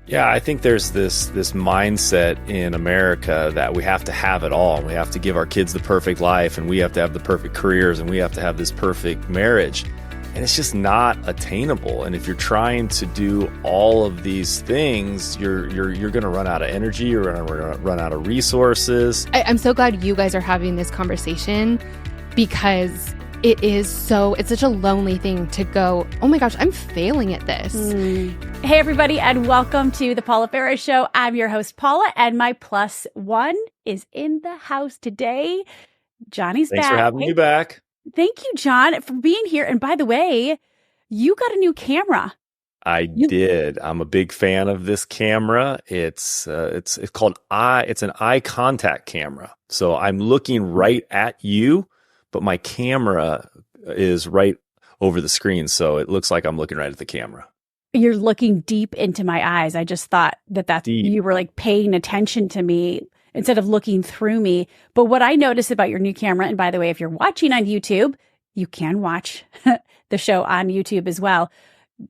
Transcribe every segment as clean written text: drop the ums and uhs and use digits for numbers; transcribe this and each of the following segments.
Yeah, I think there's this mindset in America that we have to have it all. We have to give our kids the perfect life, and we have to have the perfect careers, and we have to have this perfect marriage. And it's just not attainable. And if you're trying to do all of these things, you're going to run out of energy. You're going to run out of resources. I'm so glad you guys are having this conversation, because it's such a lonely thing to go, oh my gosh, I'm failing at this. Hey, everybody, and welcome to the Paula Ferris Show. I'm your host, Paula, and my plus one is in the house today. Johnny's back. Thanks for having me back. Thank you, John, for being here. And by the way, you got a new camera. I did. I'm a big fan of this camera. It's called it's an eye contact camera. So I'm looking right at you, but my camera is right over the screen. So it looks like I'm looking right at the camera. You're looking deep into my eyes. I just thought that you were like paying attention to me instead of looking through me. But what I noticed about your new camera, and by the way, if you're watching on YouTube, you can watch the show on YouTube as well.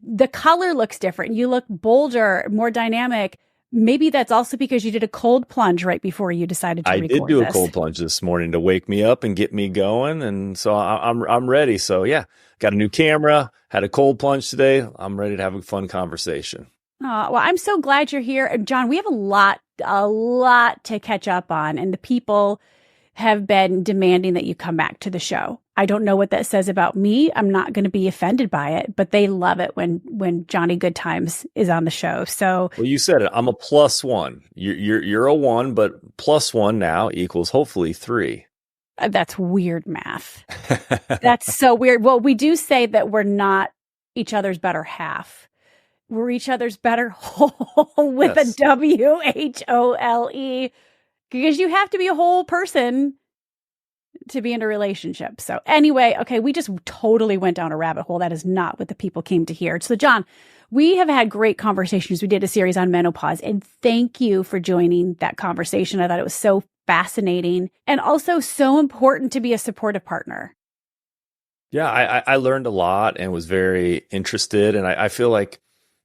The color looks different. You look bolder, more dynamic. Maybe that's also because you did a cold plunge right before you decided to record this. I did do a cold plunge this morning to wake me up and get me going. And so I'm ready. So yeah, got a new camera, had a cold plunge today. I'm ready to have a fun conversation. Well, I'm so glad you're here. And John, we have a lot to catch up on. And the people have been demanding that you come back to the show. I don't know what that says about me. I'm not going to be offended by it, but they love it when Johnny Goodtimes is on the show. So, well, you said it. I'm a plus one. You're a one, but plus one now equals hopefully 3. That's weird math. That's so weird. Well, we do say that we're not each other's better half. We're each other's better whole with a WHOLE, because you have to be a whole person to be in a relationship. So anyway, okay, we just totally went down a rabbit hole. That is not what the people came to hear. So John, we have had great conversations. We did a series on menopause, and thank you for joining that conversation. I thought it was so fascinating and also so important to be a supportive partner. Yeah, I learned a lot and was very interested. And I feel like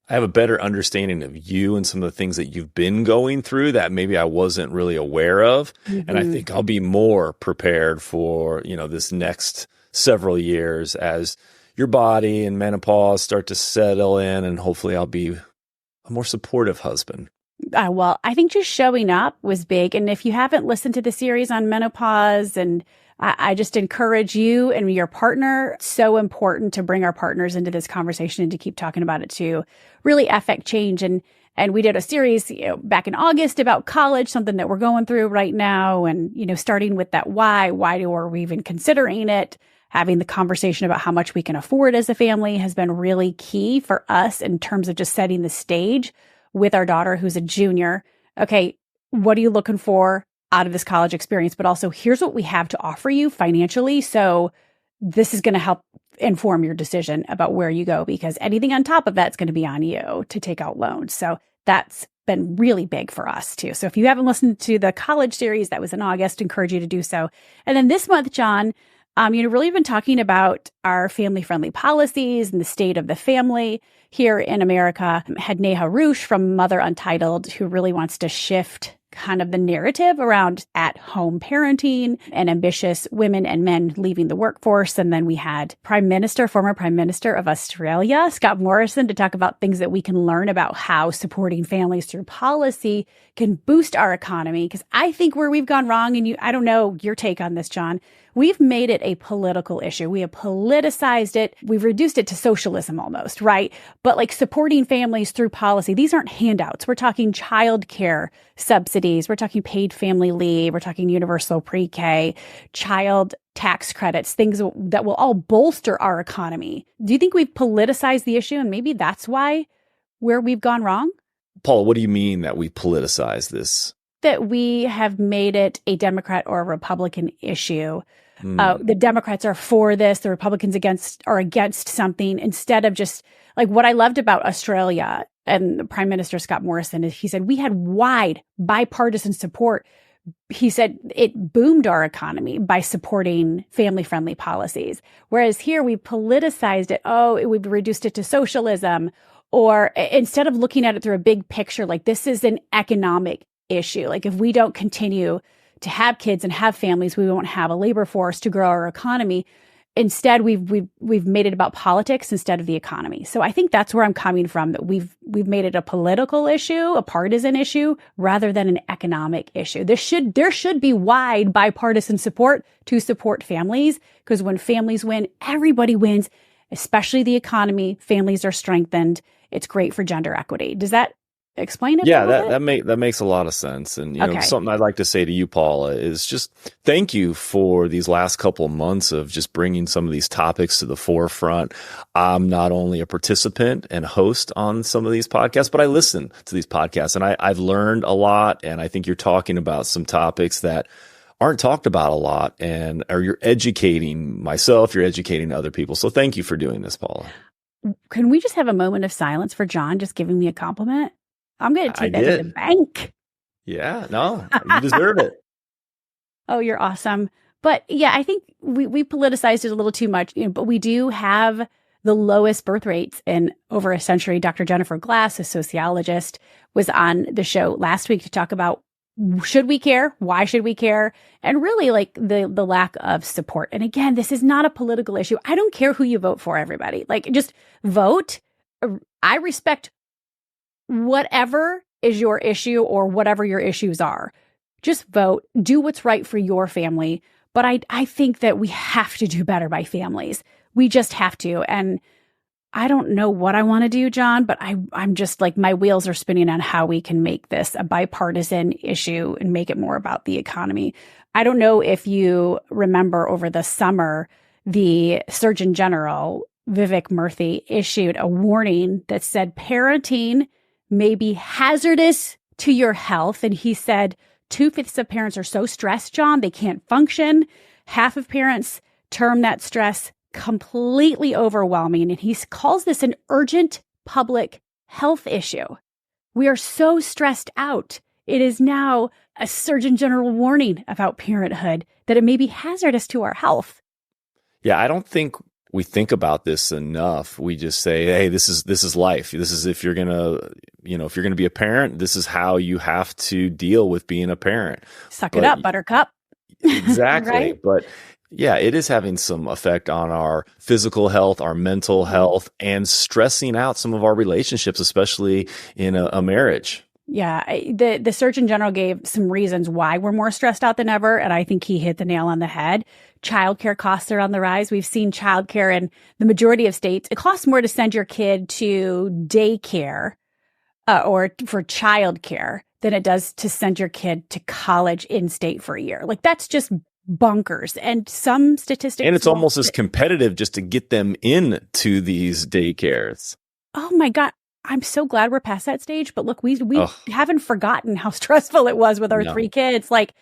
I have a better understanding of you and some of the things that you've been going through that maybe I wasn't really aware of. Mm-hmm. And I think I'll be more prepared for, this next several years as your body and menopause start to settle in, and hopefully I'll be a more supportive husband. Well, I think just showing up was big. And if you haven't listened to the series on menopause, and I just encourage you and your partner, it's so important to bring our partners into this conversation and to keep talking about it to really affect change. And we did a series back in August about college, something that we're going through right now. And, starting with that why are we even considering it? Having the conversation about how much we can afford as a family has been really key for us in terms of just setting the stage with our daughter, who's a junior. Okay, what are you looking for out of this college experience? But also, here's what we have to offer you financially. So this is going to help inform your decision about where you go, because anything on top of that's going to be on you to take out loans. So that's been really big for us too. So if you haven't listened to the college series that was in August, encourage you to do so. And then this month, John, really been talking about our family-friendly policies and the state of the family here in America. Had Neha Roosh from Mother Untitled, who really wants to shift kind of the narrative around at-home parenting and ambitious women and men leaving the workforce. And then we had former Prime Minister of Australia, Scott Morrison, to talk about things that we can learn about how supporting families through policy can boost our economy. Because I think where we've gone wrong, and I don't know your take on this, John, we've made it a political issue. We have politicized it. We've reduced it to socialism almost, right? But like supporting families through policy, these aren't handouts. We're talking childcare subsidies. We're talking paid family leave. We're talking universal pre-K, child tax credits, things that will all bolster our economy. Do you think we've politicized the issue, and maybe that's where we've gone wrong? Paul, what do you mean that we politicize this? That we have made it a Democrat or a Republican issue. The Democrats are for this, the Republicans are against something, instead of just like what I loved about Australia and Prime Minister Scott Morrison is he said we had wide bipartisan support. He said it boomed our economy by supporting family-friendly policies. Whereas here we politicized it. We've reduced it to socialism, Or instead of looking at it through a big picture, like this is an economic issue. Like if we don't continue to have kids and have families, we won't have a labor force to grow our economy. Instead, we've made it about politics instead of the economy. So I think that's where I'm coming from, that we've made it a political issue, a partisan issue, rather than an economic issue. There should be wide bipartisan support to support families, because when families win, everybody wins, especially the economy. Families are strengthened. It's great for gender equity. Does that explain it? Yeah, that makes a lot of sense. And Okay. something I'd like to say to you, Paula, is just thank you for these last couple of months of just bringing some of these topics to the forefront. I'm not only a participant and host on some of these podcasts, but I listen to these podcasts, and I've learned a lot. And I think you're talking about some topics that aren't talked about a lot, or you're educating myself, you're educating other people. So thank you for doing this, Paula. Can we just have a moment of silence for John just giving me a compliment? I'm going to take that to the bank. Yeah, no, you deserve it. Oh, you're awesome. But yeah, I think we politicized it a little too much, but we do have the lowest birth rates in over a century. Dr. Jennifer Glass, a sociologist, was on the show last week to talk about, should we care? Why should we care? And really like the lack of support. And again, this is not a political issue. I don't care who you vote for, everybody. Like, just vote. I respect whatever is your issue or whatever your issues are. Just vote. Do what's right for your family. But I think that we have to do better by families. We just have to. And I don't know what I want to do, John, but I'm just like, my wheels are spinning on how we can make this a bipartisan issue and make it more about the economy. I don't know if you remember over the summer, the Surgeon General, Vivek Murthy, issued a warning that said parenting may be hazardous to your health. And he said 2/5 of parents are so stressed, John, they can't function. Half of parents term that stress completely overwhelming. And he calls this an urgent public health issue. We are so stressed out. It is now a Surgeon General warning about parenthood that it may be hazardous to our health. Yeah, I don't think we think about this enough. We just say, hey, this is life. This is, if you're going to be a parent, this is how you have to deal with being a parent. Suck it up, buttercup. Exactly. Right? But yeah, it is having some effect on our physical health, our mental health, and stressing out some of our relationships, especially in a marriage. Yeah, the Surgeon General gave some reasons why we're more stressed out than ever, and I think he hit the nail on the head. Childcare costs are on the rise. We've seen childcare in the majority of states. It costs more to send your kid to daycare or for childcare than it does to send your kid to college in state for a year. Like, that's just bonkers. And some statistics, and it's almost as competitive just to get them into these daycares. Oh my God. I'm so glad we're past that stage. But look, we haven't forgotten how stressful it was with our 3 kids. Like,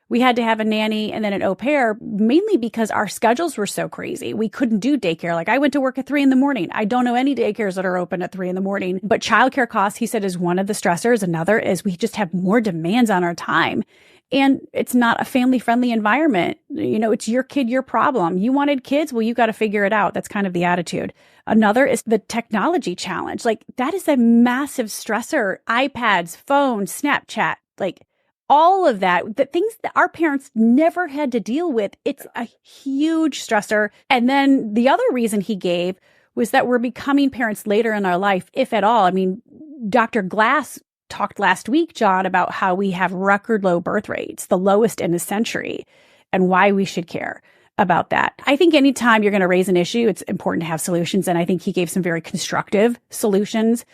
we had to have a nanny and then an au pair, mainly because our schedules were so crazy. We couldn't do daycare. Like, I went to work at 3 a.m. I don't know any daycares that are open at 3 a.m. But childcare costs, he said, is one of the stressors. Another is we just have more demands on our time. And it's not a family-friendly environment. It's your kid, your problem. You wanted kids? Well, you got to figure it out. That's kind of the attitude. Another is the technology challenge. Like, that is a massive stressor. iPads, phones, Snapchat, like all of that, the things that our parents never had to deal with. It's a huge stressor. And then the other reason he gave was that we're becoming parents later in our life, if at all. I mean, Dr. Glass talked last week, John, about how we have record low birth rates, the lowest in a century, and why we should care about that. I think anytime you're going to raise an issue, it's important to have solutions. And I think he gave some very constructive solutions.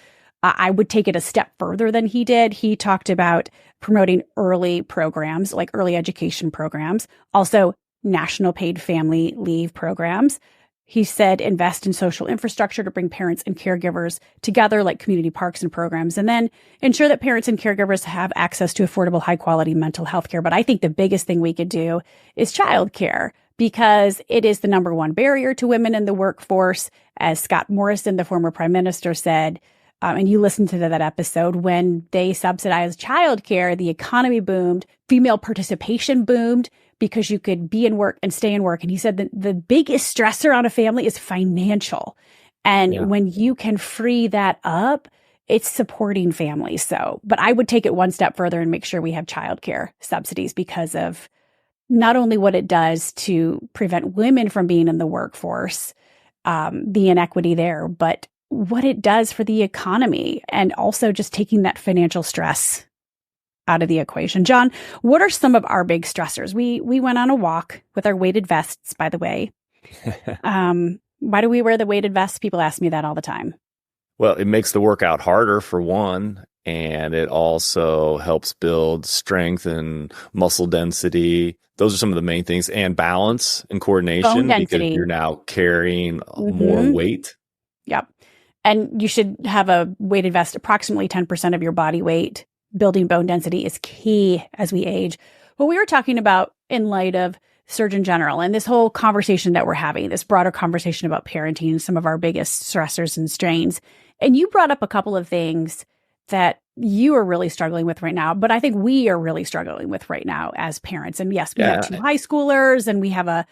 I would take it a step further than he did. He talked about promoting early programs, like early education programs, also national paid family leave programs. He said invest in social infrastructure to bring parents and caregivers together, like community parks and programs, and then ensure that parents and caregivers have access to affordable, high-quality mental health care. But I think the biggest thing we could do is childcare, because it is the number one barrier to women in the workforce. As Scott Morrison, the former prime minister, said, and you listened to that episode, when they subsidized childcare, the economy boomed, female participation boomed, because you could be in work and stay in work. And he said that the biggest stressor on a family is financial. And when you can free that up, it's supporting families. So, but I would take it one step further and make sure we have childcare subsidies because of not only what it does to prevent women from being in the workforce, the inequity there, but what it does for the economy and also just taking that financial stress out of the equation. John, what are some of our big stressors? We went on a walk with our weighted vests, by the way. Why do we wear the weighted vests? People ask me that all the time. Well, it makes the workout harder for one, and it also helps build strength and muscle density. Those are some of the main things, and balance and coordination because you're now carrying more weight. Yep. And you should have a weighted vest, approximately 10% of your body weight. Building bone density is key as we age. What we were talking about in light of Surgeon General and this whole conversation that we're having, this broader conversation about parenting, some of our biggest stressors and strains. And you brought up a couple of things that you are really struggling with right now, but I think we are really struggling with right now as parents. And yes, we have 2 high schoolers and we have a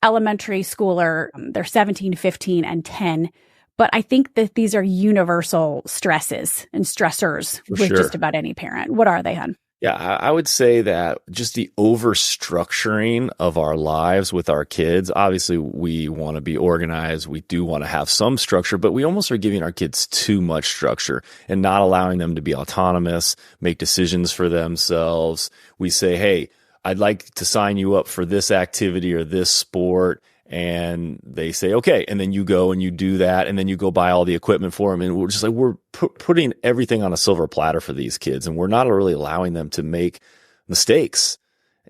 elementary schooler. They're 17, 15, and 10. But I think that these are universal stresses and stressors with just about any parent. What are they, hon? Yeah, I would say that just the overstructuring of our lives with our kids, obviously we want to be organized. We do want to have some structure, but we almost are giving our kids too much structure and not allowing them to be autonomous, make decisions for themselves. We say, hey, I'd like to sign you up for this activity or this sport. And they say, okay. And then you go and you do that. And then you go buy all the equipment for them. And we're just like, we're putting everything on a silver platter for these kids. And we're not really allowing them to make mistakes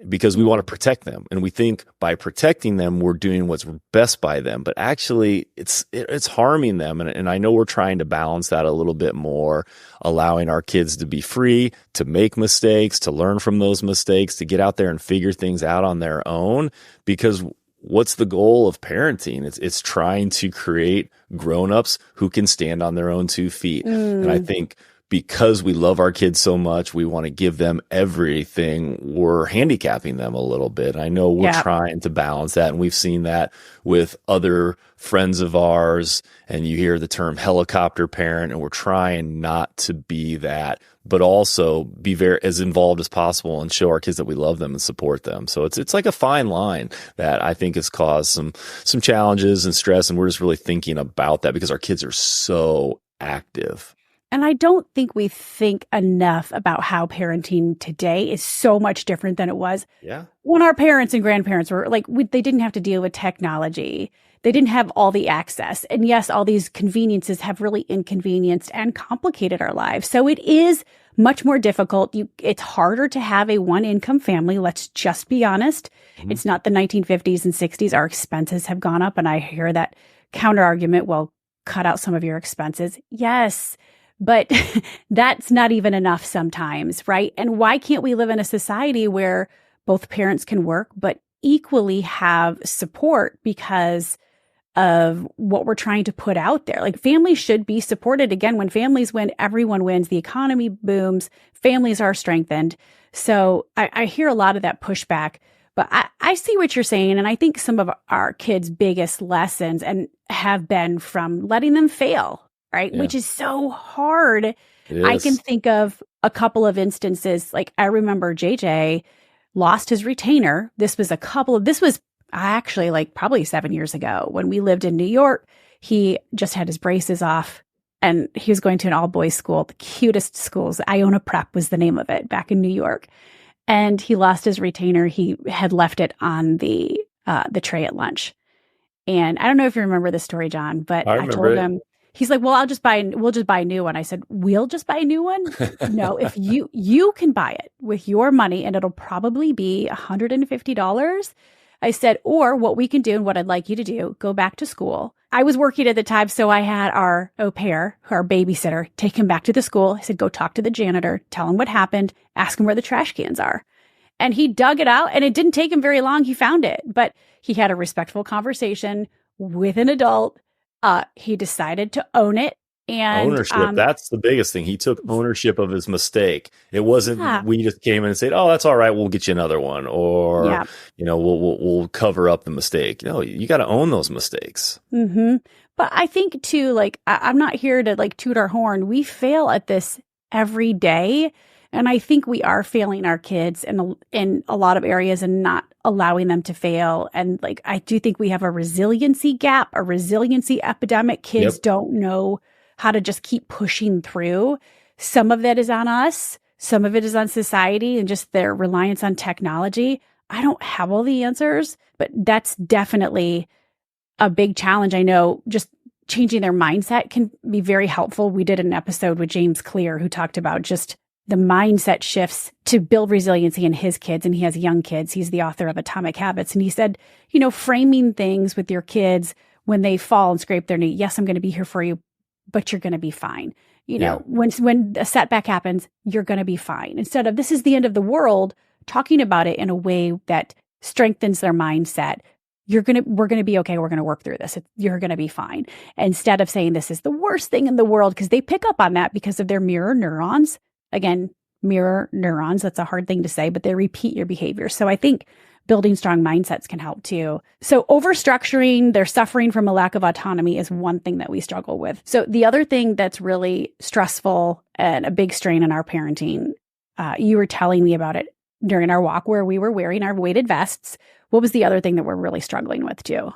because we want to protect them. And we think by protecting them, we're doing what's best by them. But actually, it's harming them. And I know we're trying to balance that a little bit more, allowing our kids to be free, to make mistakes, to learn from those mistakes, to get out there and figure things out on their own. Because what's the goal of parenting? It's trying to create grown-ups who can stand on their own 2 feet. And I think because we love our kids so much, we want to give them everything. We're handicapping them a little bit. I know we're trying to balance that. And we've seen that with other friends of ours. And you hear the term helicopter parent, and we're trying not to be that, but also be very as involved as possible and show our kids that we love them and support them. So it's like a fine line that I think has caused some challenges and stress. And we're just really thinking about that because our kids are so active. And I don't think we think enough about how parenting today is so much different than it was when our parents and grandparents were like, they didn't have to deal with technology. They didn't have all the access. And yes, all these conveniences have really inconvenienced and complicated our lives. So it is much more difficult. It's harder to have a one-income family. Let's just be honest. It's not the 1950s and 60s. Our expenses have gone up. And I hear that counter argument, well, cut out some of your expenses. Yes. But that's not even enough sometimes, right? And why can't we live in a society where both parents can work, but equally have support because of what we're trying to put out there? Like, families should be supported. Again, when families win, everyone wins. The economy booms. Families are strengthened. So I hear a lot of that pushback, but I see what you're saying. And I think some of our kids' biggest lessons and have been from letting them fail, right? Which is so hard. I can think of a couple of instances. Like, I remember JJ lost his retainer. This was actually like probably 7 years ago when we lived in New York. He just had his braces off and he was going to an all boys school, the cutest schools. Iona Prep was the name of it back in New York. And he lost his retainer. He had left it on the tray at lunch. And I don't know if you remember this story, John, but I told him, he's like, well, we'll just buy a new one. I said, we'll just buy a new one? No, if you can buy it with your money and it'll probably be $150. I said, or what we can do and what I'd like you to do, go back to school. I was working at the time, so I had our au pair, our babysitter, take him back to the school. I said, go talk to the janitor, tell him what happened, ask him where the trash cans are. And he dug it out, and it didn't take him very long. He found it, but he had a respectful conversation with an adult. He decided to own it. And ownership, that's the biggest thing. He took ownership of his mistake. It wasn't we just came in and said, oh, that's all right, we'll get you another one, or we'll cover up the mistake. No, you got to own those mistakes. But But I think too, like, I'm not here to like toot our horn. We fail at this every day. And I think we are failing our kids in a lot of areas and not allowing them to fail. And like, I do think we have a resiliency gap, a resiliency epidemic. Kids don't know how to just keep pushing through. Some of that is on us. Some of it is on society and just their reliance on technology. I don't have all the answers, but that's definitely a big challenge. I know just changing their mindset can be very helpful. We did an episode with James Clear who talked about just the mindset shifts to build resiliency in his kids. And he has young kids. He's the author of Atomic Habits. And he said, framing things with your kids when they fall and scrape their knee. Yes, I'm going to be here for you, but you're going to be fine. When a setback happens, you're going to be fine. Instead of this is the end of the world, talking about it in a way that strengthens their mindset. We're going to be okay. We're going to work through this. You're going to be fine. Instead of saying this is the worst thing in the world, because they pick up on that because of their mirror neurons. Again, mirror neurons, that's a hard thing to say, but they repeat your behavior. So I think building strong mindsets can help too. So overstructuring, they're suffering from a lack of autonomy is one thing that we struggle with. So the other thing that's really stressful and a big strain in our parenting, you were telling me about it during our walk where we were wearing our weighted vests. What was the other thing that we're really struggling with too?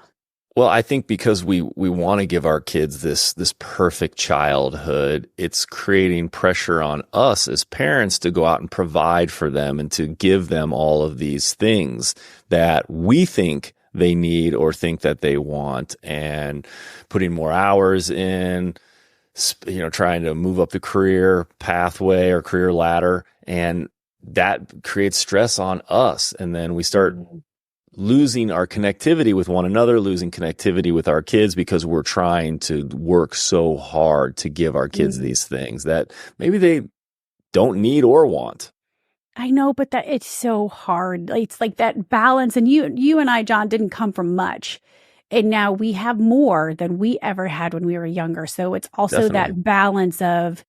Well, I think because we want to give our kids this perfect childhood, it's creating pressure on us as parents to go out and provide for them and to give them all of these things that we think they need or think that they want, and putting more hours in, trying to move up the career pathway or career ladder. And that creates stress on us. And then we start losing our connectivity with one another, losing connectivity with our kids because we're trying to work so hard to give our kids these things that maybe they don't need or want. I know, but that it's so hard. It's like that balance. And you and I, John, didn't come from much. And now we have more than we ever had when we were younger. So it's also that balance of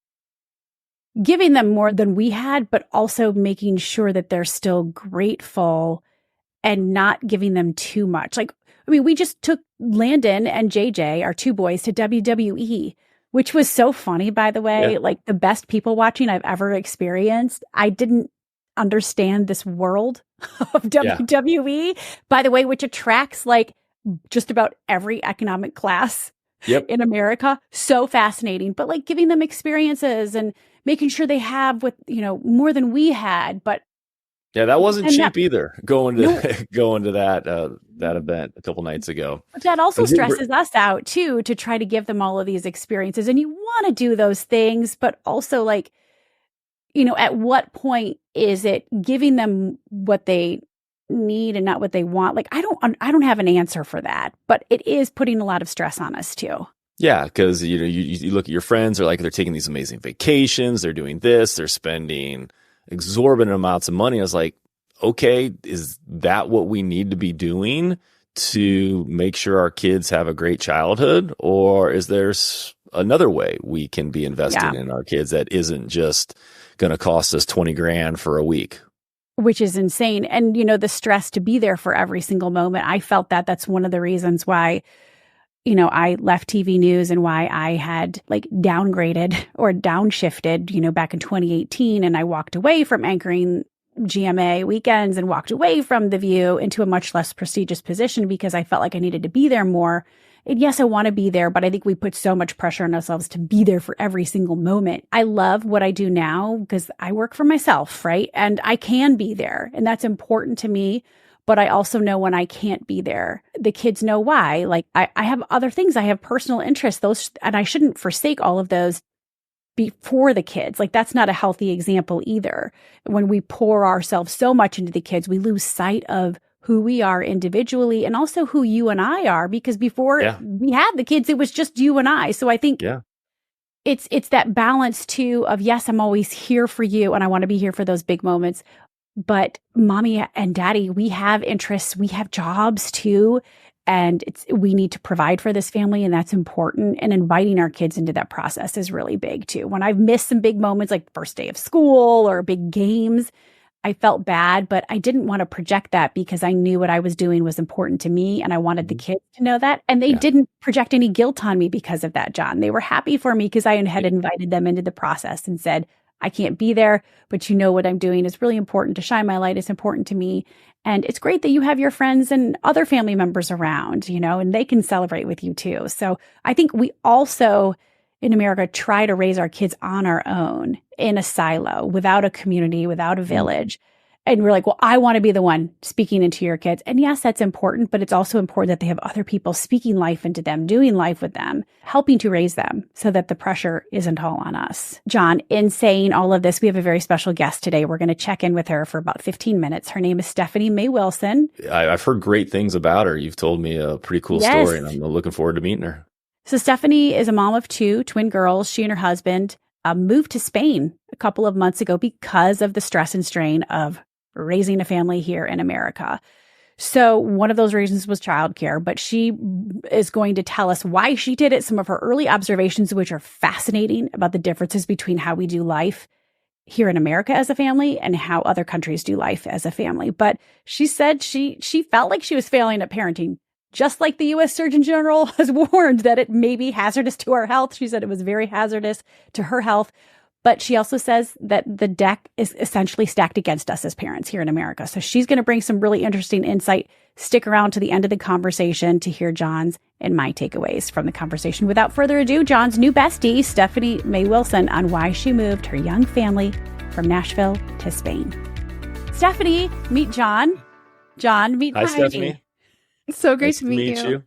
giving them more than we had, but also making sure that they're still grateful and not giving them too much. We just took Landon and JJ, our two boys, to WWE, which was so funny, by the way. Yeah. Like the best people watching I've ever experienced. I didn't understand this world of WWE, by the way, which attracts like just about every economic class in America. So fascinating, but like giving them experiences and making sure they have what, more than we had, but yeah, that wasn't cheap either. Going to that event a couple nights ago. But that also stresses us out too, to try to give them all of these experiences. And you want to do those things, but also like, at what point is it giving them what they need and not what they want? Like I don't have an answer for that, but it is putting a lot of stress on us too. Yeah, because you look at your friends, they're taking these amazing vacations, they're doing this, they're spending exorbitant amounts of money. I was like, okay, is that what we need to be doing to make sure our kids have a great childhood? Or is there another way we can be investing in our kids that isn't just going to cost us 20 grand for a week? Which is insane. And, the stress to be there for every single moment. I felt that that's one of the reasons why I left TV news and why I had like downgraded or downshifted, back in 2018. And I walked away from anchoring GMA weekends and walked away from The View into a much less prestigious position because I felt like I needed to be there more. And yes, I want to be there, but I think we put so much pressure on ourselves to be there for every single moment. I love what I do now because I work for myself, right? And I can be there. And that's important to me. But I also know when I can't be there. The kids know why. Like I have other things. I have personal interests, and I shouldn't forsake all of those before the kids. Like that's not a healthy example either. When we pour ourselves so much into the kids, we lose sight of who we are individually and also who you and I are, because before we had the kids, it was just you and I. So I think it's that balance too of, yes, I'm always here for you and I want to be here for those big moments. But mommy and daddy, we have interests, we have jobs too. And we need to provide for this family, and that's important. And inviting our kids into that process is really big too. When I've missed some big moments like first day of school or big games, I felt bad, but I didn't want to project that because I knew what I was doing was important to me and I wanted the kids to know that. And they didn't project any guilt on me because of that, John. They were happy for me because I had invited them into the process and said, I can't be there, but you know what I'm doing is really important to shine my light. It's important to me. And it's great that you have your friends and other family members around, and they can celebrate with you too. So I think we also in America try to raise our kids on our own in a silo, without a community, without a village. And we're like, well, I want to be the one speaking into your kids. And yes, that's important, but it's also important that they have other people speaking life into them, doing life with them, helping to raise them so that the pressure isn't all on us. John, in saying all of this, we have a very special guest today. We're going to check in with her for about 15 minutes. Her name is Stephanie May Wilson. I've heard great things about her. You've told me a pretty cool story, and I'm looking forward to meeting her. So Stephanie is a mom of 2 twin girls. She and her husband moved to Spain a couple of months ago because of the stress and strain of raising a family here in America. So one of those reasons was childcare, but she is going to tell us why she did it, some of her early observations, which are fascinating about the differences between how we do life here in America as a family and how other countries do life as a family. But she said she felt like she was failing at parenting, just like the U.S. Surgeon General has warned that it may be hazardous to our health. She said it was very hazardous to her health. But she also says that the deck is essentially stacked against us as parents here in America. So she's going to bring some really interesting insight. Stick around to the end of the conversation to hear John's and my takeaways from the conversation. Without further ado, John's new bestie, Stephanie May Wilson, on why she moved her young family from Nashville to Spain. Stephanie, meet John. John, meet Hi, Heidi. Stephanie. It's so great Nice to meet you.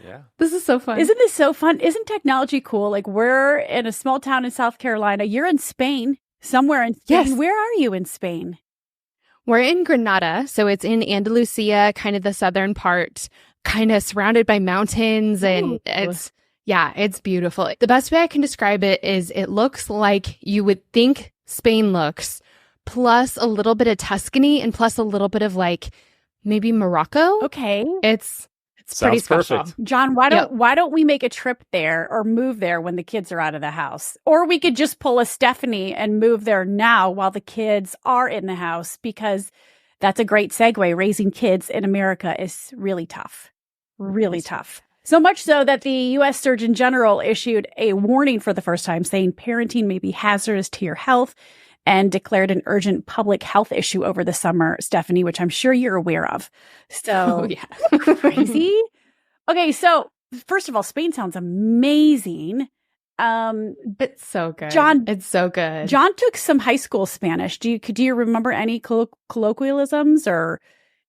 Yeah. This is so fun. Isn't this so fun? Isn't technology cool? Like, we're in a small town in South Carolina. You're in Spain, somewhere in Spain. Yes. Where are you in Spain? We're in Granada, so it's in Andalusia, kind of the southern part, kind of surrounded by mountains, and it's beautiful. The best way I can describe it is it looks like you would think Spain looks, plus a little bit of Tuscany and plus a little bit of like maybe Morocco. Okay. It's pretty Sounds special. perfect. John, why don't we make a trip there or move there when the kids are out of the house? Or we could just pull a Stephanie and move there now while the kids are in the house, because that's a great segue. Raising kids in America is really tough. Really tough. So much so that the U.S. Surgeon General issued a warning for the first time saying parenting may be hazardous to your health and declared an urgent public health issue over the summer, Stephanie, which I'm sure you're aware of. So crazy. Okay, so first of all, Spain sounds amazing. It's so good. John, it's so good. John took some high school Spanish. Do you remember any colloquialisms or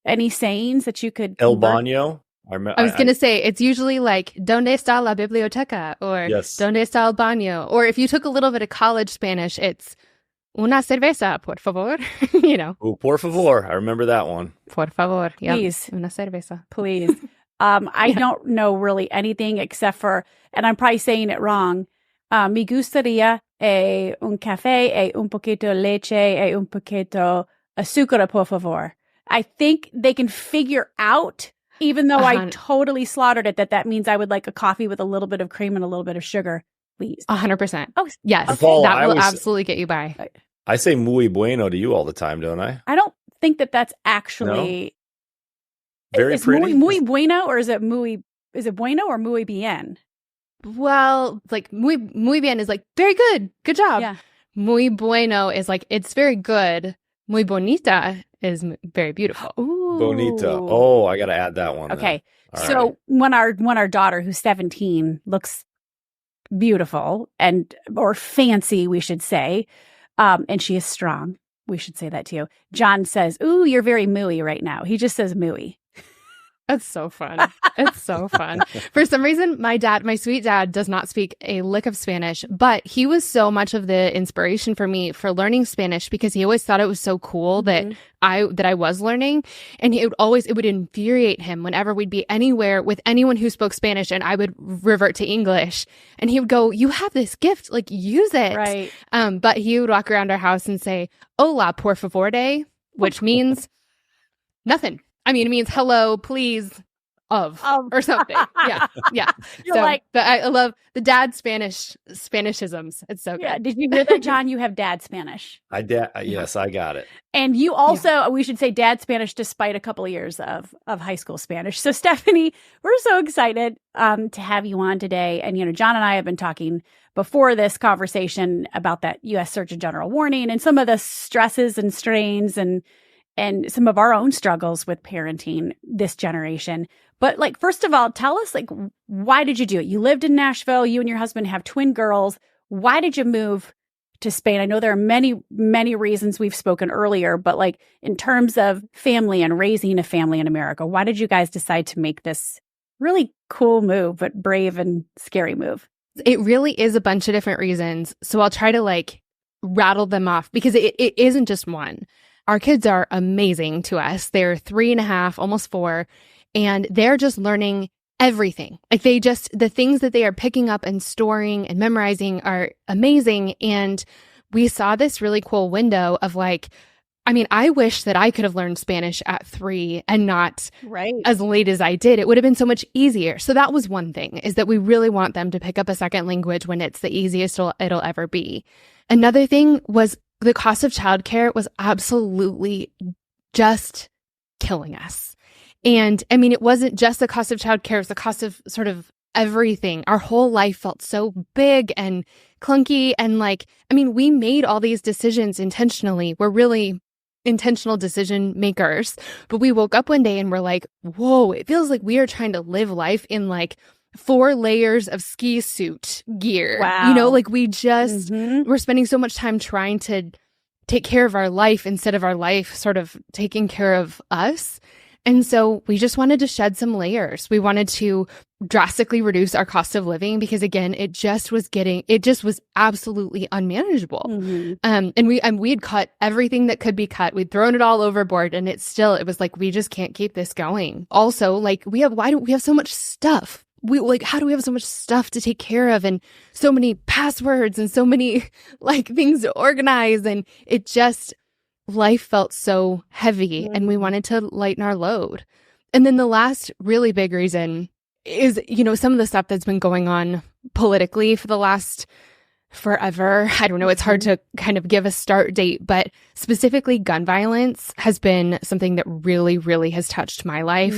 any sayings that you could? El baño. I was going to say, it's usually like, ¿Dónde está la biblioteca? Or ¿Dónde está el baño? Or if you took a little bit of college Spanish, it's una cerveza, por favor. You know. Oh, por favor. I remember that one. Por favor. Yep. Please. Una cerveza. Please. I don't know really anything except for, and I'm probably saying it wrong, me gustaría un café, un poquito leche, un poquito azúcar, por favor. I think they can figure out, even though I totally slaughtered it, that means I would like a coffee with a little bit of cream and a little bit of sugar, please. 100%. Oh, yes. okay. Paula, that will absolutely get you by. I say muy bueno to you all the time, don't I? I don't think that's actually... Very is pretty. Muy bueno, or is it bueno or muy bien? Well, like muy bien is like very good. Good job. Yeah. Muy bueno is like it's very good. Muy bonita is very beautiful. Ooh. Bonita. Oh, I got to add that one. Okay. All So when our daughter, who's 17, looks beautiful or fancy, we should say, and she is strong, we should say that too. John says, "Ooh, you're very mooey right now." He just says mooey. That's so fun. It's so fun. For some reason, my sweet dad, does not speak a lick of Spanish, but he was so much of the inspiration for me for learning Spanish because he always thought it was so cool that I was learning. And it would infuriate him whenever we'd be anywhere with anyone who spoke Spanish and I would revert to English. And he would go, "You have this gift, like use it." Right. But he would walk around our house and say, "Hola, por favor," which means nothing. I mean, it means hello, please, of or something. Yeah. Yeah. You're so like, but I love the dad Spanishisms. It's so good. yeah. Did you hear that, John? You have dad Spanish. Yes, I got it. And you also, we should say dad Spanish despite a couple of years of high school Spanish. So Stephanie, we're so excited to have you on today. And, John and I have been talking before this conversation about that U.S. Surgeon General warning and some of the stresses and strains and some of our own struggles with parenting this generation. But first of all, tell us, why did you do it? You lived in Nashville. You and your husband have twin girls. Why did you move to Spain? I know there are many, many reasons we've spoken earlier, but in terms of family and raising a family in America, why did you guys decide to make this really cool move, but brave and scary move? It really is a bunch of different reasons. So I'll try to rattle them off because it isn't just one. Our kids are amazing to us. They're 3.5, almost 4, and they're just learning everything. The things that they are picking up and storing and memorizing are amazing. And we saw this really cool window of I wish that I could have learned Spanish at 3 and not as late as I did. It would have been so much easier. So that was one thing, is that we really want them to pick up a second language when it's the easiest it'll ever be. Another thing was the cost of childcare was absolutely just killing us. And it wasn't just the cost of childcare, it was the cost of sort of everything. Our whole life felt so big and clunky. And we made all these decisions intentionally. We're really intentional decision makers. But we woke up one day and we're like, whoa, it feels like we are trying to live life in 4 layers of ski suit gear. Wow. We just, we're spending so much time trying to take care of our life instead of our life sort of taking care of us. And so we just wanted to shed some layers. We wanted to drastically reduce our cost of living because, again, it just was absolutely unmanageable. And we had cut everything that could be cut. We'd thrown it all overboard, and it was we just can't keep this going. Also, why do we have so much stuff? How do we have so much stuff to take care of and so many passwords and so many things to organize? And it just, life felt so heavy and we wanted to lighten our load. And then the last really big reason is, some of the stuff that's been going on politically for the last forever. I don't know. It's hard to kind of give a start date, but specifically gun violence has been something that really, really has touched my life.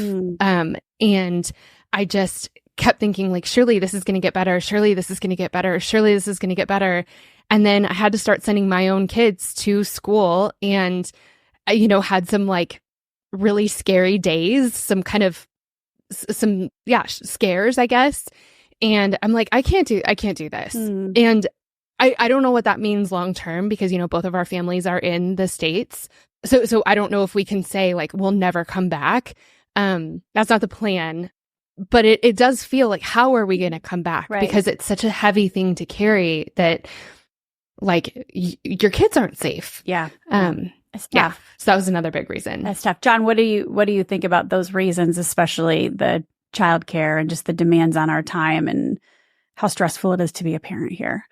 And I just kept thinking surely this is going to get better. Surely this is going to get better. Surely this is going to get better. And then I had to start sending my own kids to school and, had some really scary days, some scares, I guess. And I'm I can't do this. And I don't know what that means long term because, both of our families are in the States. So I don't know if we can say we'll never come back. That's not the plan. But it does feel how are we going to come back? Right. Because it's such a heavy thing to carry that your kids aren't safe. Yeah. It's tough. Yeah. So that was another big reason. That's tough. John, what do you think about those reasons, especially the childcare and just the demands on our time and how stressful it is to be a parent here?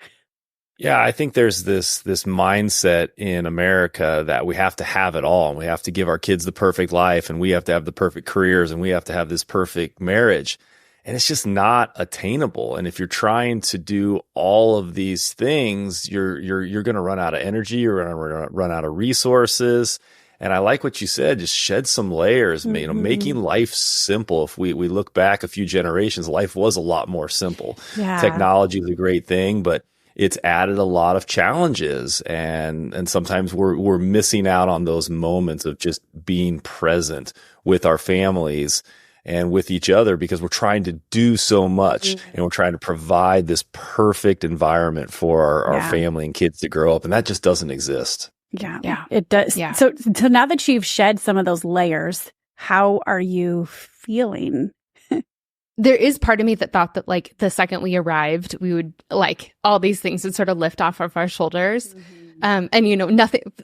Yeah, I think there's this mindset in America that we have to have it all, and we have to give our kids the perfect life, and we have to have the perfect careers, and we have to have this perfect marriage. And it's just not attainable. And if you're trying to do all of these things, you're going to run out of energy, you're going to run out of resources. And I like what you said, just shed some layers, making life simple. If we look back a few generations, life was a lot more simple. Yeah. Technology is a great thing, but it's added a lot of challenges, and sometimes we're missing out on those moments of just being present with our families and with each other because we're trying to do so much and we're trying to provide this perfect environment for our family and kids to grow up, and that just doesn't exist. Yeah, it does. Yeah. So now that you've shed some of those layers, how are you feeling? There is part of me that thought that the second we arrived, we would all these things would sort of lift off of our shoulders. And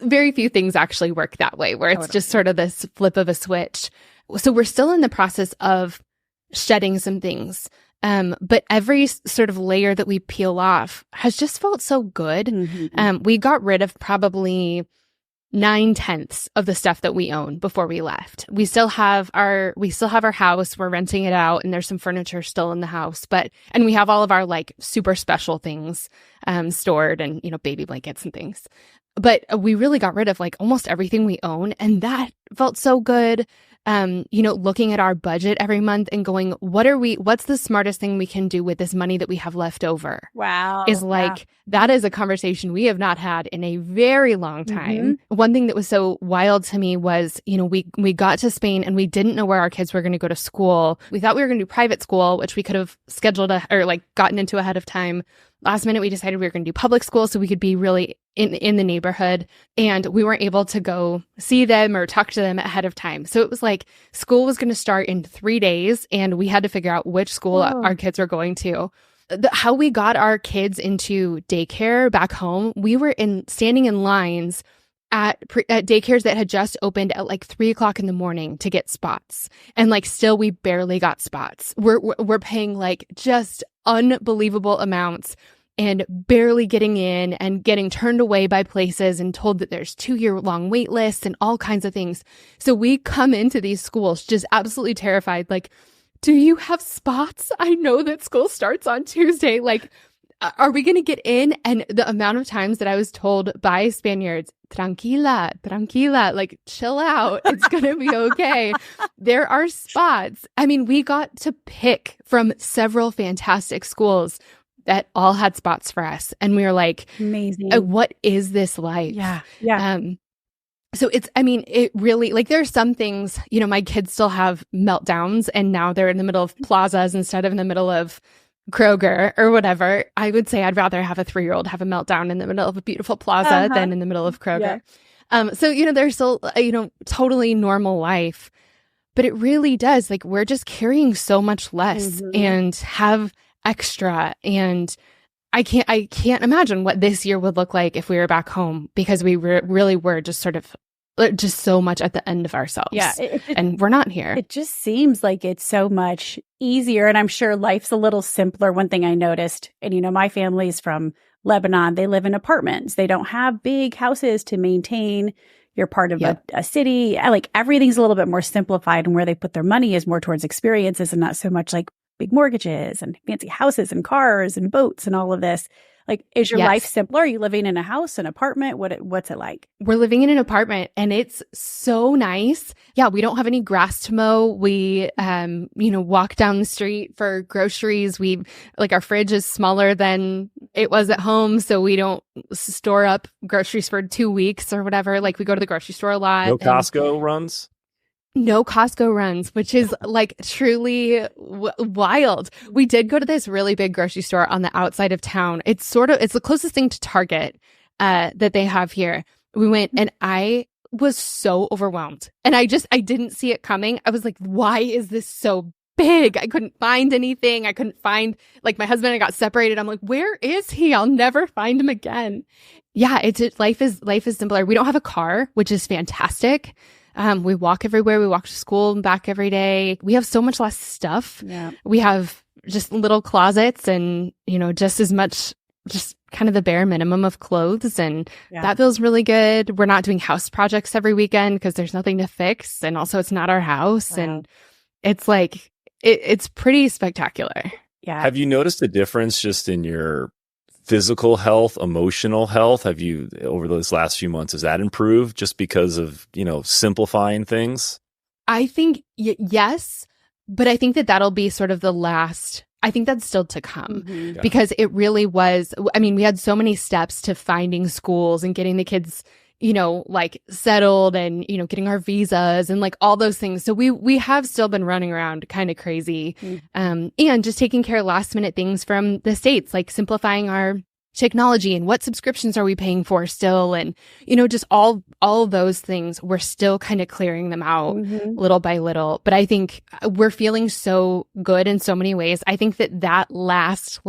very few things actually work that way where it's just sort of this flip of a switch. So we're still in the process of shedding some things. But every sort of layer that we peel off has just felt so good. We got rid of probably 9/10 of the stuff that we own before we left. We still have our house. We're renting it out, and there's some furniture still in the house, and we have all of our like super special things stored, and baby blankets and things. But we really got rid of like almost everything we own, and that felt so good. Looking at our budget every month and going, what's the smartest thing we can do with this money that we have left over? Wow. Is like, that is a conversation we have not had in a very long time. One thing that was so wild to me was, we got to Spain and we didn't know where our kids were going to go to school. We thought we were going to do private school, which we could have scheduled or like gotten into ahead of time. Last minute, we decided we were going to do public school so we could be really in the neighborhood, and we weren't able to go see them or talk to them ahead of time. So it was like school was going to start in 3 days, and we had to figure out which school our kids were going to. How we got our kids into daycare back home, we were standing in lines at daycares that had just opened at like 3:00 in the morning to get spots, and like still we barely got spots. We're paying like just unbelievable amounts and barely getting in and getting turned away by places and told that there's 2-year-long wait lists and all kinds of things. So we come into these schools just absolutely terrified. Like, do you have spots? I know that school starts on Tuesday. Like, are we going to get in? And the amount of times that I was told by Spaniards, tranquila, like chill out. It's going to be okay. There are spots. I mean, we got to pick from several fantastic schools that all had spots for us. And we were like, amazing. What is this like? Yeah. So it really, like, there are some things, my kids still have meltdowns, and now they're in the middle of plazas instead of in the middle of Kroger or whatever. I would say I'd rather have a 3-year-old have a meltdown in the middle of a beautiful plaza than in the middle of Kroger. Yeah. So, there's still, totally normal life, but it really does. Like, we're just carrying so much less and have extra. And I can't imagine what this year would look like if we were back home, because we really were just sort of just so much at the end of ourselves. Yeah. And we're not here. It just seems like it's so much easier. And I'm sure life's a little simpler. One thing I noticed, and my family's from Lebanon, they live in apartments. They don't have big houses to maintain. You're part of a city. Like, everything's a little bit more simplified, and where they put their money is more towards experiences and not so much like big mortgages and fancy houses and cars and boats and all of this. Like, is your life simpler? Are you living in a house, an apartment? What's it like? We're living in an apartment, and it's so nice. Yeah, we don't have any grass to mow. We, walk down the street for groceries. Our fridge is smaller than it was at home, so we don't store up groceries for 2 weeks or whatever. Like, we go to the grocery store a lot. No Costco runs? No Costco runs, which is like truly wild. We did go to this really big grocery store on the outside of town. It's the closest thing to Target that they have here. We went, and I was so overwhelmed, and I didn't see it coming. I was like, why is this so big? I couldn't find anything. I couldn't find, like, my husband and I got separated. I'm like, where is he? I'll never find him again. Yeah, life is simpler. We don't have a car, which is fantastic. We walk everywhere. We walk to school and back every day. We have so much less stuff. Yeah. We have just little closets and, just as much, just kind of the bare minimum of clothes. And that feels really good. We're not doing house projects every weekend because there's nothing to fix. And also it's not our house. Wow. And it's like, it's pretty spectacular. Yeah. Have you noticed a difference just in your physical health, emotional health? Have you, over those last few months, has that improved just because of, simplifying things? I think yes, but I think that'll be sort of the last. I think that's still to come because it really was. I mean, we had so many steps to finding schools and getting the kids, settled and, getting our visas and like all those things. So we have still been running around kind of crazy and just taking care of last minute things from the States, like simplifying our technology and what subscriptions are we paying for still. And, just all those things, we're still kind of clearing them out little by little. But I think we're feeling so good in so many ways. I think that last,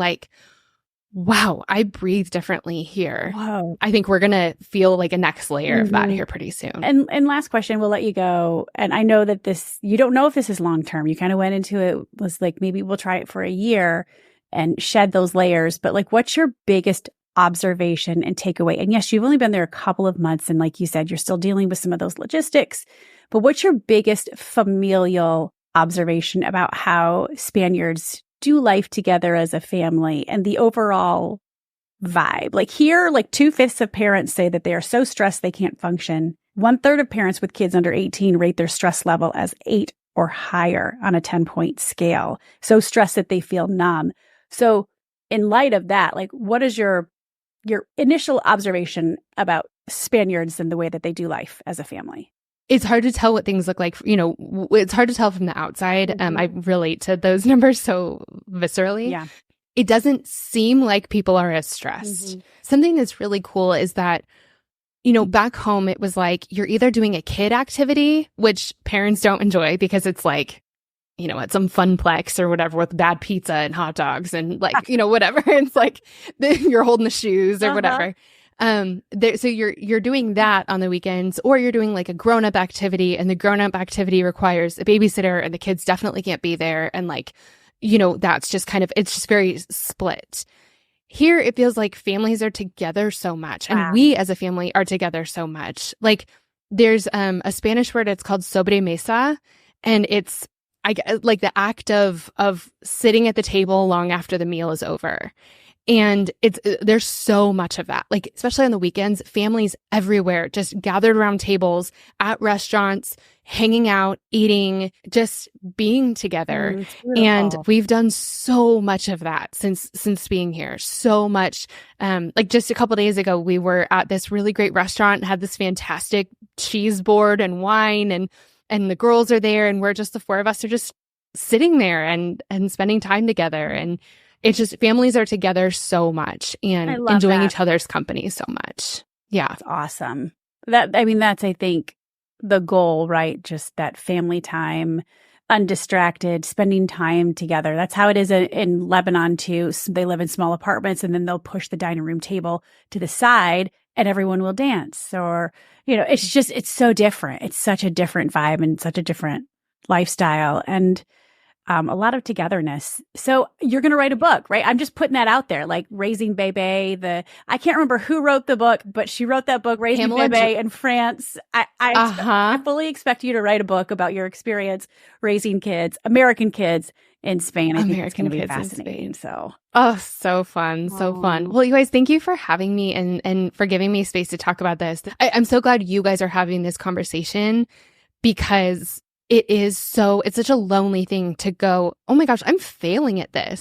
wow, I breathe differently here. Wow. I think we're going to feel like a next layer of that here pretty soon. And last question, we'll let you go. And I know that you don't know if this is long term. You kind of went into it, was like, maybe we'll try it for a year and shed those layers. But what's your biggest observation and takeaway? And yes, you've only been there a couple of months. And like you said, you're still dealing with some of those logistics. But what's your biggest familial observation about how Spaniards do life together as a family and the overall vibe? Like here, like 2/5 of parents say that they are so stressed they can't function. 1/3 of parents with kids under 18 rate their stress level as 8 or higher on a 10-point scale. So stressed that they feel numb. So in light of that, like what is your initial observation about Spaniards and the way that they do life as a family? It's hard to tell what things look like. You know, it's hard to tell from the outside. I relate to those numbers so viscerally. Yeah. It doesn't seem like people are as stressed. Something that's really cool is that, you know, back home, it was like you're either doing a kid activity, which parents don't enjoy because it's like, you know, at some funplex or whatever with bad pizza and hot dogs and like, you know, whatever. It's like you're holding the shoes or whatever. So you're doing that on the weekends, or you're doing like a grown-up activity, and the grown-up activity requires a babysitter and the kids definitely can't be there. And like, you know, that's just kind of, it's just very split. Here, it feels like families are together so much, and we as a family are together so much. Like there's a Spanish word, it's called sobremesa, and it's like the act of sitting at the table long after the meal is over. And there's so much of that, like, especially on the weekends, families everywhere just gathered around tables at restaurants, hanging out, eating, just being together. And we've done so much of that since being here. So much. Like just a couple of days ago, we were at this really great restaurant and had this fantastic cheese board and wine, and the girls are there, and we're just, the four of us are just sitting there and spending time together. And it's just, families are together so much and enjoying each other's company so much. Yeah. That's awesome. That's, I think, the goal, right? Just that family time, undistracted, spending time together. That's how it is in Lebanon too. So they live in small apartments, and then they'll push the dining room table to the side and everyone will dance. Or, you know, it's so different. It's such a different vibe and such a different lifestyle. And a lot of togetherness. So you're going to write a book, right? I'm just putting that out there, like Raising Bebe. I can't remember who wrote the book, but she wrote that book, Raising Bebe in France. I fully expect you to write a book about your experience raising kids, American kids in Spain. I think it's going to be fascinating. So fun. So fun. Well, you guys, thank you for having me and for giving me space to talk about this. I'm so glad you guys are having this conversation, because it's such a lonely thing to go, oh my gosh, I'm failing at this.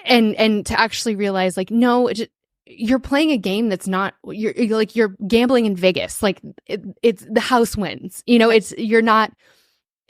And to actually realize, like, no, you're playing a game that's not, you're gambling in Vegas. Like it's the house wins, you know, it's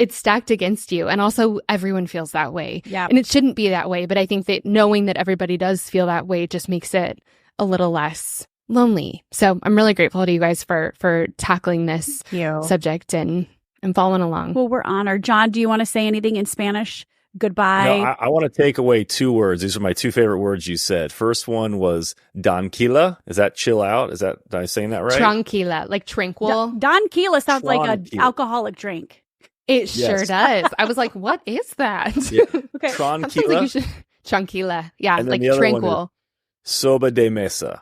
stacked against you. And also everyone feels that way. Yeah. And it shouldn't be that way. But I think that knowing that everybody does feel that way just makes it a little less lonely. So I'm really grateful to you guys for tackling this subject and following along. Well, we're honored. John, do you want to say anything in Spanish? Goodbye. No, I want to take away 2 words. These are my 2 favorite words you said. First one was tranquila. Is that chill out? Am I saying that right? Tranquila, like tranquil. Tranquila sounds like an alcoholic drink. It sure does. I was like, what is that? Yeah. Okay. Tranquila. Tranquila. Yeah, like tranquil. Soba de mesa.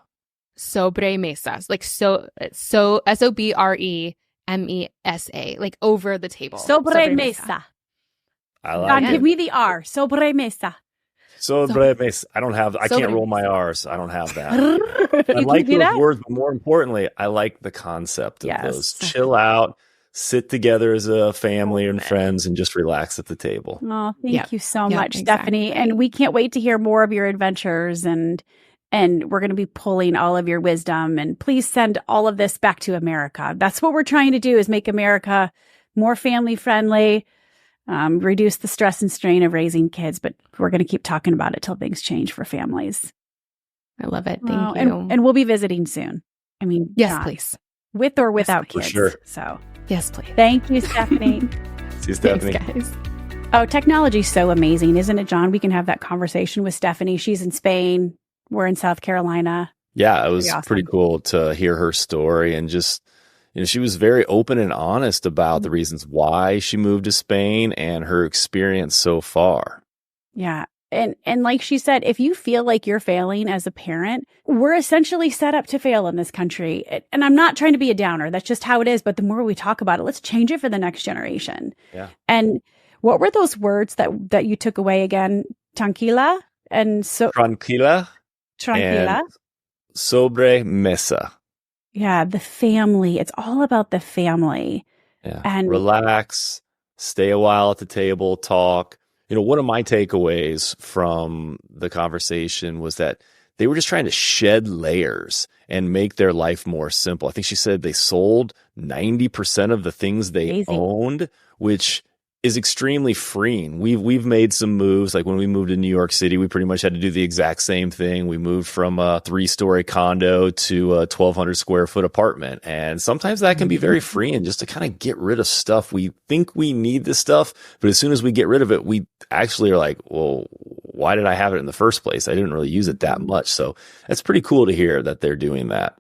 Sobremesa. Like SOBREMESA, like over the table. Sobremesa. I like it. Give me the R. Sobremesa. Sobremesa. I can't roll my R's. I don't have that. I like those words, but more importantly, I like the concept of those. Chill out, sit together as a family and friends, and just relax at the table. Oh, thank you so much, Stephanie. And we can't wait to hear more of your adventures, and we're going to be pulling all of your wisdom. And please send all of this back to America. That's what we're trying to do, is make America more family friendly, reduce the stress and strain of raising kids. But we're going to keep talking about it till things change for families. I love it. Thank you. And we'll be visiting soon. I mean, yes, please. With or without kids. Sure. So, yes, please. Thank you, Stephanie. See you, Stephanie. Thanks, guys. Oh, technology's so amazing, isn't it, John? We can have that conversation with Stephanie. She's in Spain. We're in South Carolina. Yeah, it was pretty cool to hear her story, and just, you know, she was very open and honest about the reasons why she moved to Spain and her experience so far. Yeah. And like she said, if you feel like you're failing as a parent, we're essentially set up to fail in this country. And I'm not trying to be a downer. That's just how it is. But the more we talk about it, let's change it for the next generation. Yeah. And what were those words that you took away again? Tranquila and Tranquila tranquila. and sobre mesa. Yeah, the family. It's all about the family. Yeah. And relax, stay a while at the table, talk. One of my takeaways from the conversation was that they were just trying to shed layers and make their life more simple. I think she said they sold 90% of the things they owned, which is extremely freeing. We've made some moves. Like when we moved to New York City, we pretty much had to do the exact same thing. We moved from a 3-story condo to a 1,200 square foot apartment. And sometimes that can be very freeing just to kind of get rid of stuff. We think we need this stuff, but as soon as we get rid of it, we actually are like, well, why did I have it in the first place? I didn't really use it that much. So that's pretty cool to hear that they're doing that.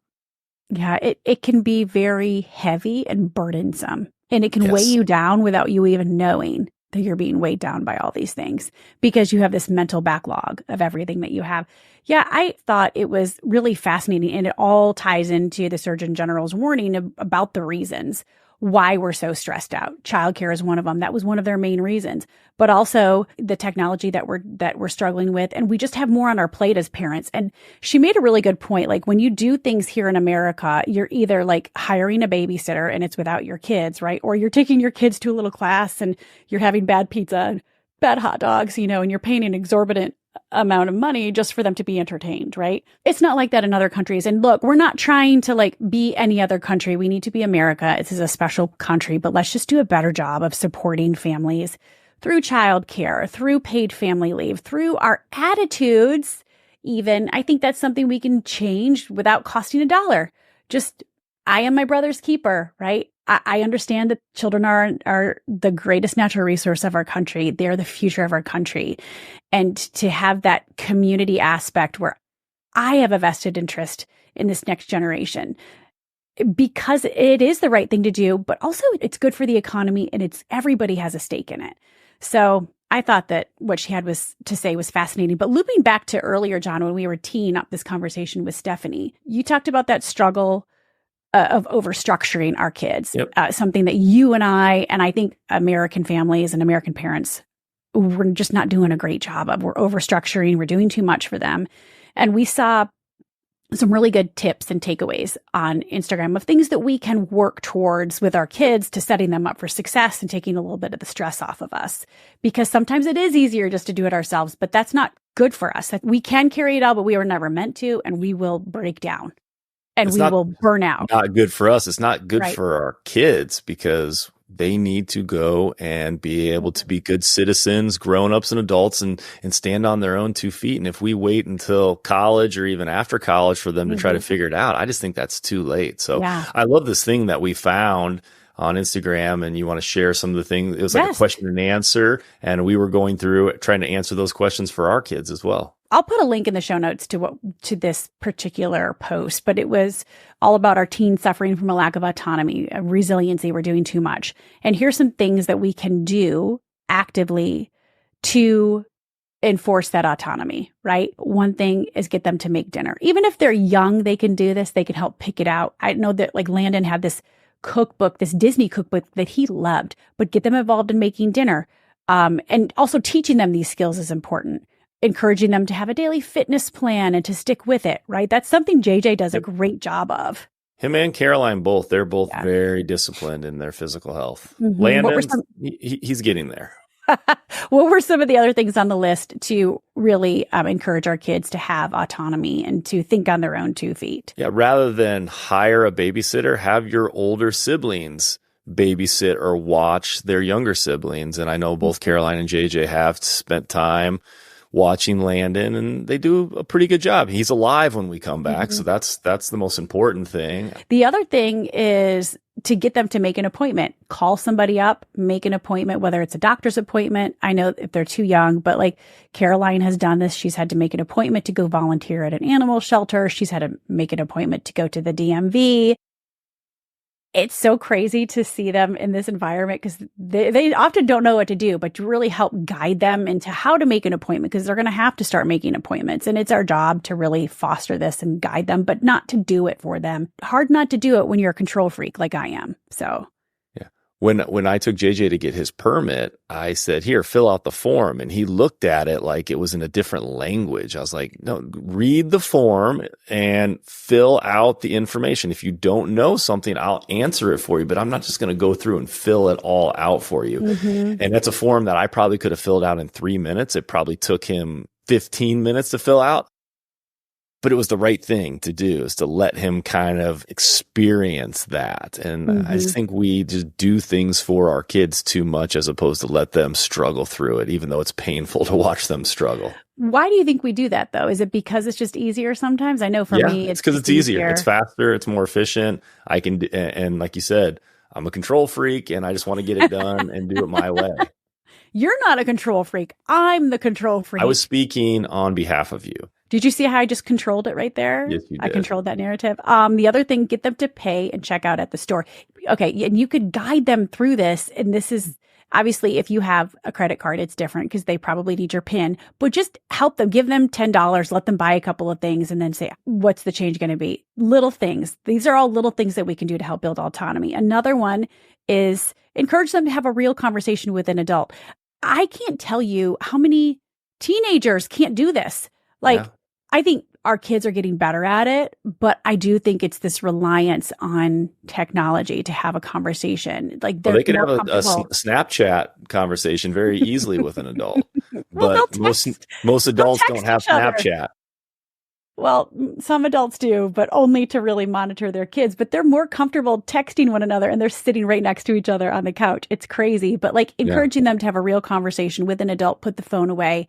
Yeah, it can be very heavy and burdensome. And it can weigh you down without you even knowing that you're being weighed down by all these things because you have this mental backlog of everything that you have. Yeah, I thought it was really fascinating. And it all ties into the Surgeon General's warning about the reasons why we're so stressed out. Childcare is one of them. That was one of their main reasons, but also the technology that we're struggling with. And we just have more on our plate as parents. And she made a really good point. Like when you do things here in America, you're either like hiring a babysitter and it's without your kids, right? Or you're taking your kids to a little class and you're having bad pizza and bad hot dogs, and you're paying an exorbitant amount of money just for them to be entertained, right? It's not like that in other countries. And look, we're not trying to like be any other country. We need to be America. This is a special country, but let's just do a better job of supporting families through childcare, through paid family leave, through our attitudes. Even I think that's something we can change without costing $1. Just, I am my brother's keeper, right? I understand that children are the greatest natural resource of our country. They're the future of our country. And to have that community aspect where I have a vested interest in this next generation, because it is the right thing to do, but also it's good for the economy and everybody has a stake in it. So I thought that what she had to say was fascinating. But looping back to earlier, John, when we were teeing up this conversation with Stephanie, you talked about that struggle of overstructuring our kids, something that you and I think American families and American parents, we're just not doing a great job of. We're overstructuring, we're doing too much for them. And we saw some really good tips and takeaways on Instagram of things that we can work towards with our kids to setting them up for success and taking a little bit of the stress off of us. Because sometimes it is easier just to do it ourselves, but that's not good for us. We can carry it out, but we were never meant to, and we will break down. And we will burn out. Not good for us. It's not good for our kids because they need to go and be able to be good citizens, grown-ups and adults, and stand on their own 2 feet. And if we wait until college or even after college for them to try to figure it out, I just think that's too late. So I love this thing that we found on Instagram, and you want to share some of the things. It was like a question and answer, and we were going through trying to answer those questions for our kids as well. I'll put a link in the show notes to this particular post, but it was all about our teens suffering from a lack of autonomy, resiliency. We're doing too much. And here's some things that we can do actively to enforce that autonomy, right? One thing is get them to make dinner. Even if they're young, they can do this. They can help pick it out. I know that like Landon had this cookbook, this Disney cookbook that he loved, but get them involved in making dinner. And also teaching them these skills is important. Encouraging them to have a daily fitness plan and to stick with it, right? That's something JJ does a great job of. Him and Caroline both, they're both very disciplined in their physical health. Landon, he's getting there. What were some of the other things on the list to really encourage our kids to have autonomy and to think on their own 2 feet? Yeah, rather than hire a babysitter, have your older siblings babysit or watch their younger siblings. And I know both Caroline and JJ have spent time watching Landon, and they do a pretty good job. He's alive when we come back, so that's the most important thing. The other thing is to get them to make an appointment. Call somebody up, make an appointment, whether it's a doctor's appointment. I know if they're too young, but like Caroline has done this. She's had to make an appointment to go volunteer at an animal shelter. She's had to make an appointment to go to the DMV. it's so crazy to see them in this environment because they often don't know what to do, but to really help guide them into how to make an appointment because they're going to have to start making appointments. And it's our job to really foster this and guide them, but not to do it for them. Hard not to do it when you're a control freak like I am. So. When I took JJ to get his permit, I said, here, fill out the form. And he looked at it like it was in a different language. I was like, no, read the form and fill out the information. If you don't know something, I'll answer it for you, but I'm not just going to go through and fill it all out for you. Mm-hmm. And that's a form that I probably could have filled out in 3 minutes. It probably took him 15 minutes to fill out. But it was the right thing to do, is to let him kind of experience that. And I just think we just do things for our kids too much as opposed to let them struggle through it, even though it's painful to watch them struggle. Why do you think we do that, though? Is it because it's just easier sometimes? I know for me, it's because it's easier. It's faster. It's more efficient. I can, and like you said, I'm a control freak and I just want to get it done and do it my way. You're not a control freak. I'm the control freak. I was speaking on behalf of you. Did you see how I just controlled it right there? Yes, you did. I controlled that narrative. The other thing, get them to pay and check out at the store. Okay. And you could guide them through this. And this is obviously, if you have a credit card, it's different because they probably need your PIN, but just help them, give them $10, let them buy a couple of things and then say, what's the change going to be? Little things. These are all little things that we can do to help build autonomy. Another one is encourage them to have a real conversation with an adult. I can't tell you how many teenagers can't do this. I think our kids are getting better at it, but I do think it's this reliance on technology to have a conversation. Like they can have a Snapchat conversation very easily with an adult, but most adults don't have Snapchat. Well, some adults do, but only to really monitor their kids. But they're more comfortable texting one another and they're sitting right next to each other on the couch. It's crazy, but like encouraging them to have a real conversation with an adult, put the phone away.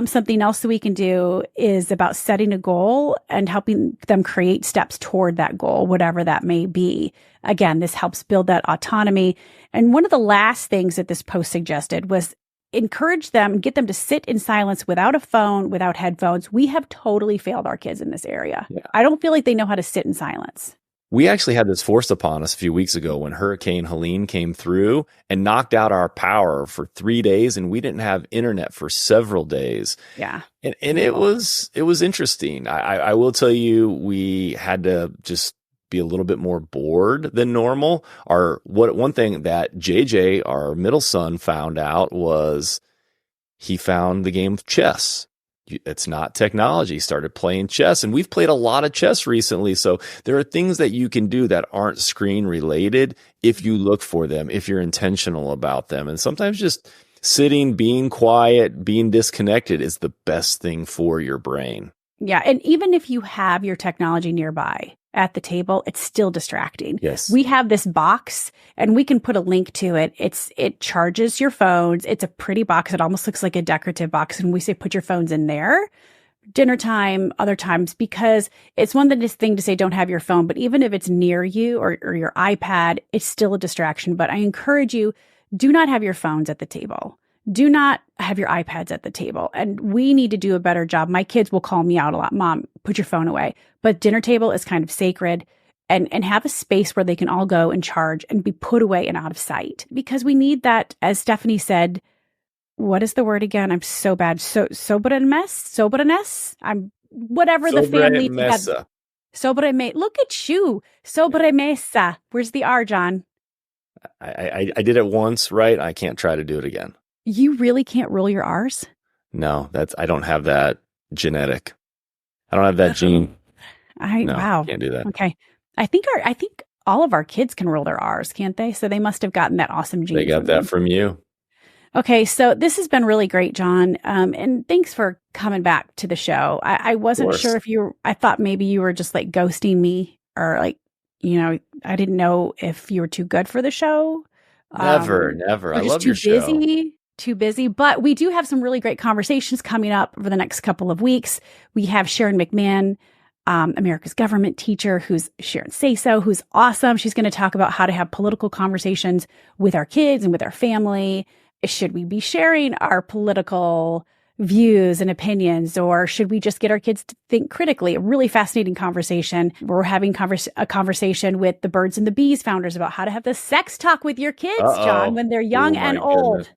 Something else that we can do is about setting a goal and helping them create steps toward that goal, whatever that may be. Again, this helps build that autonomy. And one of the last things that this post suggested was encourage them, get them to sit in silence without a phone, without headphones. We have totally failed our kids in this area. Yeah. I don't feel like they know how to sit in silence. We actually had this forced upon us a few weeks ago when Hurricane Helene came through and knocked out our power for 3 days, and we didn't have internet for several days. Yeah. And it was interesting. I will tell you, we had to just be a little bit more bored than normal. One thing that JJ, our middle son, found out was he found the game of chess. It's not technology. Started playing chess, and we've played a lot of chess recently. So there are things that you can do that aren't screen related if you look for them, if you're intentional about them. And sometimes just sitting, being quiet, being disconnected is the best thing for your brain. Yeah. And even if you have your technology nearby at the table, it's still distracting. Yes. We have this box and we can put a link to it. It charges your phones. It's a pretty box. It almost looks like a decorative box. And we say, put your phones in there, dinner time, other times, because it's one thing to say, don't have your phone, but even if it's near you or your iPad, it's still a distraction. But I encourage you, do not have your phones at the table. Do not have your iPads at the table. And we need to do a better job. My kids will call me out a lot. Mom, put your phone away. But dinner table is kind of sacred, and have a space where they can all go and charge and be put away and out of sight, because we need that. As Stephanie said, what is the word again? I'm so bad. Sobremesa. I'm whatever the family had. Look at you. Sobremesa. Where's the R, John? I did it once, right? I can't try to do it again. You really can't roll your R's? No, I don't have that genetic. I don't have that gene. Wow. Can't do that. Okay. I think all of our kids can roll their R's, can't they? So they must have gotten that awesome gene. They got that from you. Okay. So this has been really great, John. And thanks for coming back to the show. I wasn't sure if I thought maybe you were just like ghosting me, or like, I didn't know if you were too good for the show. Never. I love your show. Too busy, but we do have some really great conversations coming up over the next couple of weeks. We have Sharon McMahon, America's government teacher, who's Sharon Say-So, who's awesome. She's going to talk about how to have political conversations with our kids and with our family. Should we be sharing our political views and opinions, or should we just get our kids to think critically? A really fascinating conversation. We're having a conversation with the Birds and the Bees founders about how to have the sex talk with your kids, John, when they're young and old. Goodness.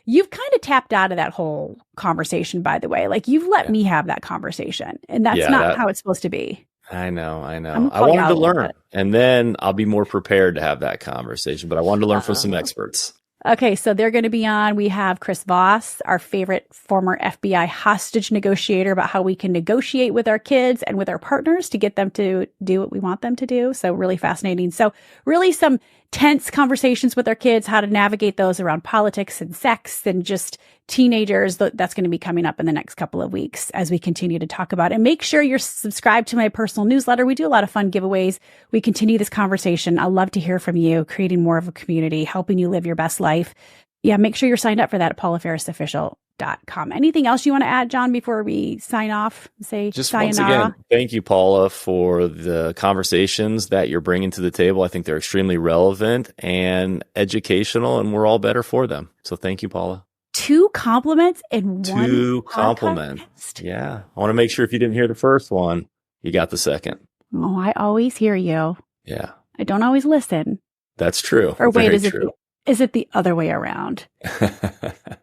You've kind of tapped out of that whole conversation, by the way. Like, you've let me have that conversation, and that's not how it's supposed to be. I know. I wanted to learn, and then I'll be more prepared to have that conversation, but I wanted to learn from some experts. Okay, so they're going to be on. We have Chris Voss, our favorite former FBI hostage negotiator, about how we can negotiate with our kids and with our partners to get them to do what we want them to do. So really fascinating. So really some tense conversations with our kids, how to navigate those around politics and sex and just teenagers. That's going to be coming up in the next couple of weeks as we continue to talk about it. And make sure you're subscribed to my personal newsletter. We do a lot of fun giveaways. We continue this conversation. I'd love to hear from you, creating more of a community, helping you live your best life. Yeah, make sure you're signed up for that at paulaferrisofficial.com. Anything else you want to add, John, before we sign off? Say just sayonara? Once again, thank you, Paula, for the conversations that you're bringing to the table. I think they're extremely relevant and educational, and we're all better for them. So thank you, Paula. 2 compliments in one. 2 compliments. Podcast? Yeah. I want to make sure if you didn't hear the first one, you got the second. Oh, I always hear you. Yeah. I don't always listen. That's true. Or wait, Very is it the other way around?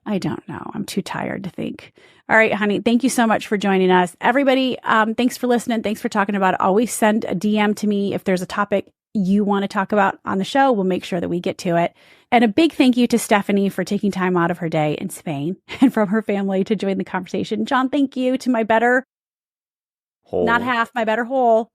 I don't know. I'm too tired to think. All right, honey. Thank you so much for joining us. Everybody, thanks for listening. Thanks for talking about it. Always send a DM to me if there's a topic you want to talk about on the show. We'll make sure that we get to it. And a big thank you to Stephanie for taking time out of her day in Spain and from her family to join the conversation. John, thank you to my better whole. Not half, my better whole.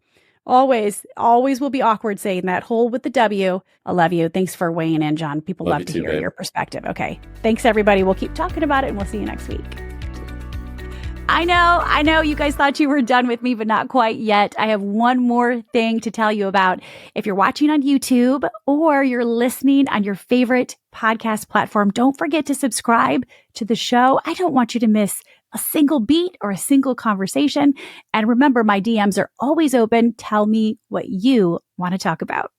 Always will be awkward saying that. Whole with the W. I love you. Thanks for weighing in, John. People love to hear your perspective. Okay. Thanks, everybody. We'll keep talking about it, and we'll see you next week. I know you guys thought you were done with me, but not quite yet. I have one more thing to tell you about. If you're watching on YouTube or you're listening on your favorite podcast platform, don't forget to subscribe to the show. I don't want you to miss a single beat or a single conversation. And remember, my DMs are always open. Tell me what you want to talk about.